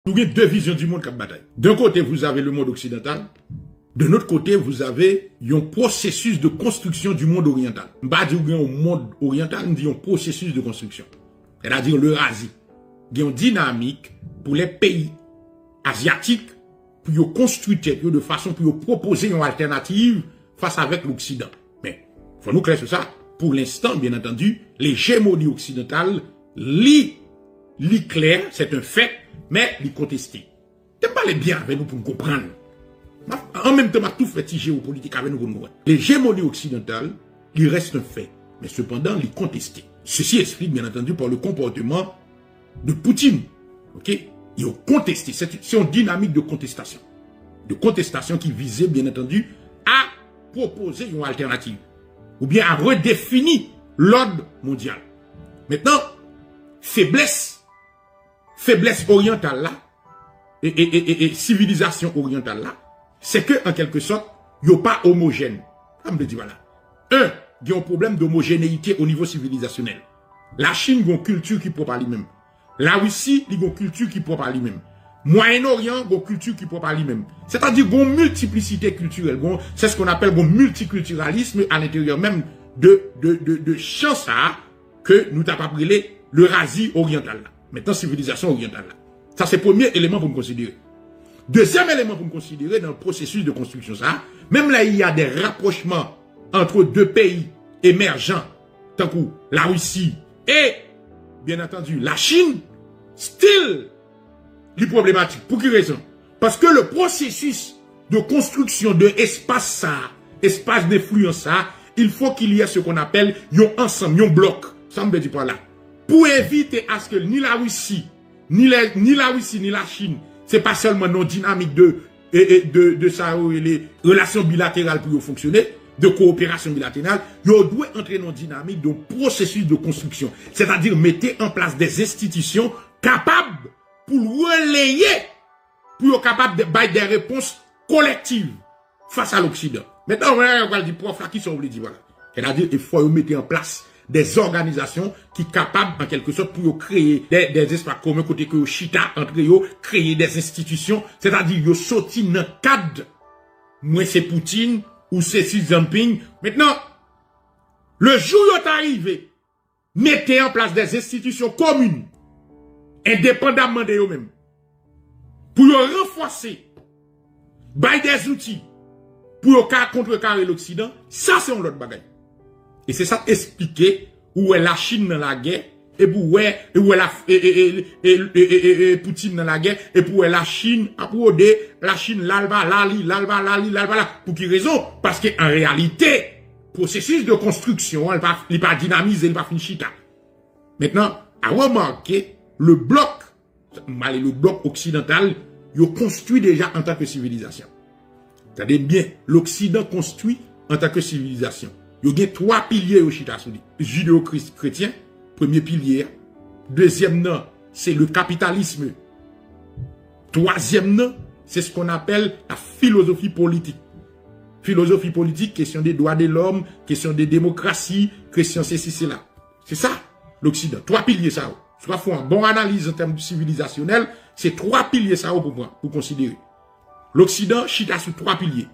Nous avons deux visions du monde qui bataille. D'un côté, vous avez le monde occidental. De l'autre côté, vous avez un processus de construction du monde oriental. Je ne dis pas dire un monde oriental, je dis un processus de construction. C'est-à-dire l'Eurasie. Il y a une dynamique pour les pays asiatiques pour construire de façon pour proposer une alternative face avec l'Occident. Mais, il faut nous clair sur ça. Pour l'instant, bien entendu, l'hégémonie occidentale, clair, c'est un fait, mais contesté. Tu parles bien avec nous pour nous comprendre. En même temps, tout fait géopolitique avec nous pour nous comprendre. L'hégémonie occidentale, il reste un fait, mais cependant, il contesté. Ceci explique, bien entendu, par le comportement de Poutine. Ok? Il a contesté. C'est une dynamique de contestation. De contestation qui visait, bien entendu, à proposer une alternative. Ou bien à redéfinir l'ordre mondial. Maintenant, faiblesse orientale là, et civilisation orientale là, c'est que, en quelque sorte, il n'y a pas homogène. Comme je dis, voilà. Il y a un problème d'homogénéité au niveau civilisationnel. La Chine a une culture qui propre à lui-même. La Russie, il y a une culture qui propre à lui-même. Moyen-Orient, il y a une culture qui propre à lui-même. C'est-à-dire qu'il y a une multiplicité culturelle. C'est ce qu'on appelle un multiculturalisme à l'intérieur même de chance que nous avons appelé l'Eurasie orientale. Maintenant, civilisation orientale. Ça, c'est le premier élément pour nous considérer. Deuxième élément pour nous considérer dans le processus de construction, ça, même là, il y a des rapprochements entre deux pays émergents, tant que la Russie et, bien entendu, la Chine, still, les problématiques. Pour quelle raison? Parce que le processus de construction de espace d'influence, il faut qu'il y ait ce qu'on appelle un ensemble, un bloc. Ça me dit pas là. Pour éviter à ce que ni la Russie, ni la Chine, c'est pas seulement nos dynamiques de ça, les relations bilatérales pour fonctionner, de coopération bilatérale, il doit entrer dans une dynamique de processus de construction. C'est-à-dire, mettez en place des institutions capables pour relayer, pour capable de bailler des réponses collectives face à l'Occident. Maintenant, on va dire, prof, là, qui sont obligés, voilà. C'est-à-dire, il faut mettre en place des organisations qui sont capables, en quelque sorte, pour créer des espaces communs, côté que chita entre eux, créer des institutions, c'est-à-dire, ils sortent dans le cadre, moi c'est Poutine, ou c'est Xi Jinping. Maintenant, le jour où est arrivé, mettez en place des institutions communes, indépendamment de eux-mêmes, pour renforcer, bailler des outils, pour contrecarrer l'Occident, ça c'est un autre bagage. Et c'est ça expliquer où est la Chine dans la guerre, et où est Poutine dans la guerre, et pour la Chine, pour la Chine, l'alba, pour quelle raison? Parce qu'en réalité, processus de construction, elle va pas dynamiser, elle va finir. Maintenant, à remarquer, le bloc occidental, il construit déjà en tant que civilisation. C'est-à-dire bien, l'Occident construit en tant que civilisation. Il y a trois piliers au Chita Soudi. Judéo-chrétien, premier pilier. Deuxième nom, c'est le capitalisme. Troisième nom, c'est ce qu'on appelle la philosophie politique. Philosophie politique, question des droits de l'homme, question des démocraties, question ceci, cela. C'est ça, l'Occident. Trois piliers, ça. Soit faut une bonne analyse en termes civilisationnels, c'est trois piliers, ça, pour considérer. L'Occident, Chita sur trois piliers.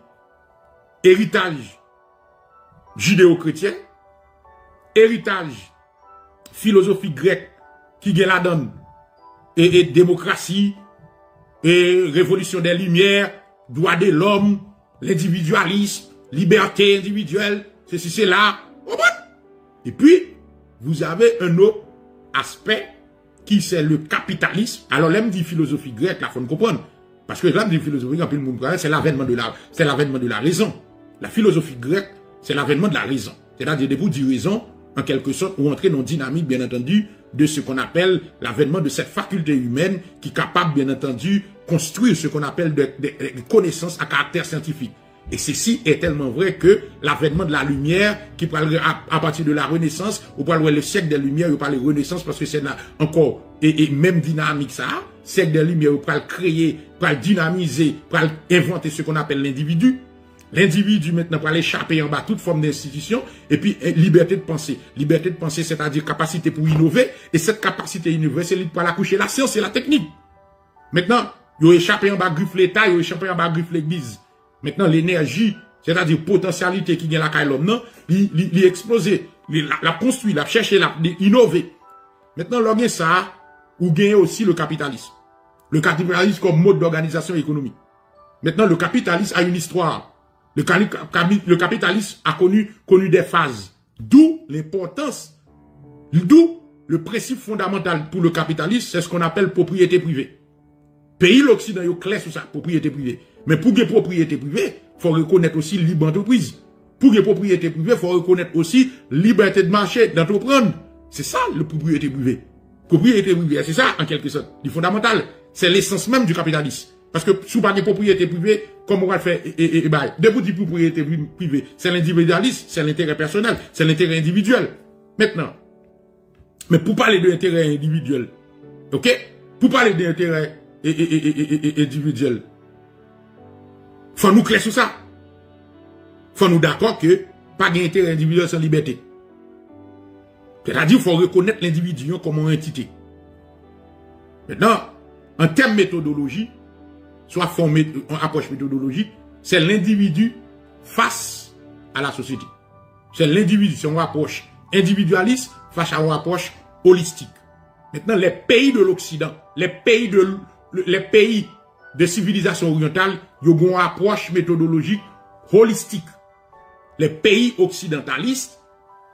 Héritage judéo-chrétien, héritage philosophie grecque qui gagne la donne, et démocratie, et révolution des Lumières, droit de l'homme, l'individualisme, liberté individuelle, ceci, c'est là. Et puis, vous avez un autre aspect qui c'est le capitalisme. Alors, l'aime dit philosophie grecque, là, faut nous comprendre. Parce que l'aime dit philosophie grecque, c'est l'avènement de la raison. La philosophie grecque, c'est l'avènement de la raison. C'est-à-dire, debout du raison, en quelque sorte, ou entrer dans une dynamique, bien entendu, de ce qu'on appelle l'avènement de cette faculté humaine qui est capable, bien entendu, construire ce qu'on appelle des connaissances à caractère scientifique. Et ceci est tellement vrai que l'avènement de la lumière, qui parle à partir de la Renaissance, ou parle le siècle des Lumières, ou parle de Renaissance, parce que c'est encore, et même dynamique ça, siècle des Lumières, ou parle créer, parle dynamiser, parle inventer ce qu'on appelle l'individu. L'individu maintenant pour aller échapper en bas toute forme d'institution et puis liberté de penser. Liberté de penser, c'est-à-dire capacité pour innover. Et cette capacité à innover, c'est pour aller coucher la science et la technique. Maintenant, ils ont échappé en bas griffe l'État, ils ont échappé en bas griffe l'Église. Maintenant, l'énergie, c'est-à-dire potentialité qui vient la caille l'homme, non, il explosé, la construit, la cherché, la innover. Maintenant, l'homme ça, ou gagne aussi le capitalisme. Le capitalisme comme mode d'organisation économique. Maintenant, le capitalisme a une histoire. Le capitalisme a connu des phases. D'où l'importance, d'où le principe fondamental pour le capitalisme, c'est ce qu'on appelle propriété privée. Pays l'Occident, il est clair sur ça, propriété privée. Mais pour que propriété privée, il faut reconnaître aussi libre entreprise. Pour que propriété privée, il faut reconnaître aussi liberté de marché, d'entreprendre. C'est ça, le propriété privée. Propriété privée, c'est ça, en quelque sorte. Du fondamental. C'est l'essence même du capitalisme. Parce que sous pas de propriété privée, comme on va le faire, debout du propriété privée, c'est l'individualisme, c'est l'intérêt personnel, c'est l'intérêt individuel. Maintenant, mais pour parler de l'intérêt individuel, ok? Pour parler de l'intérêt individuel, faut nous clair sur ça. Faut nous d'accord que pas d'intérêt individuel sans liberté. C'est-à-dire qu'il faut reconnaître l'individu comme une entité. Maintenant, en termes méthodologie, soit formé en approche méthodologique, c'est l'individu face à la société. C'est l'individu, c'est une approche individualiste face à une approche holistique. Maintenant, les pays de l'Occident, les pays de civilisation orientale, ils ont une approche méthodologique holistique. Les pays occidentalistes,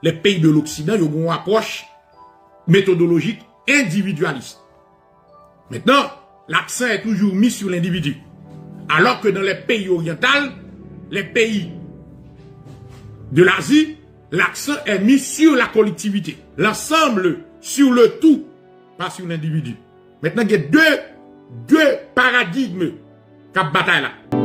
les pays de l'Occident, ils ont une approche méthodologique individualiste. Maintenant, l'accent est toujours mis sur l'individu. Alors que dans les pays orientaux, les pays de l'Asie, l'accent est mis sur la collectivité. L'ensemble, sur le tout, pas sur l'individu. Maintenant, il y a deux paradigmes qui bataillent là.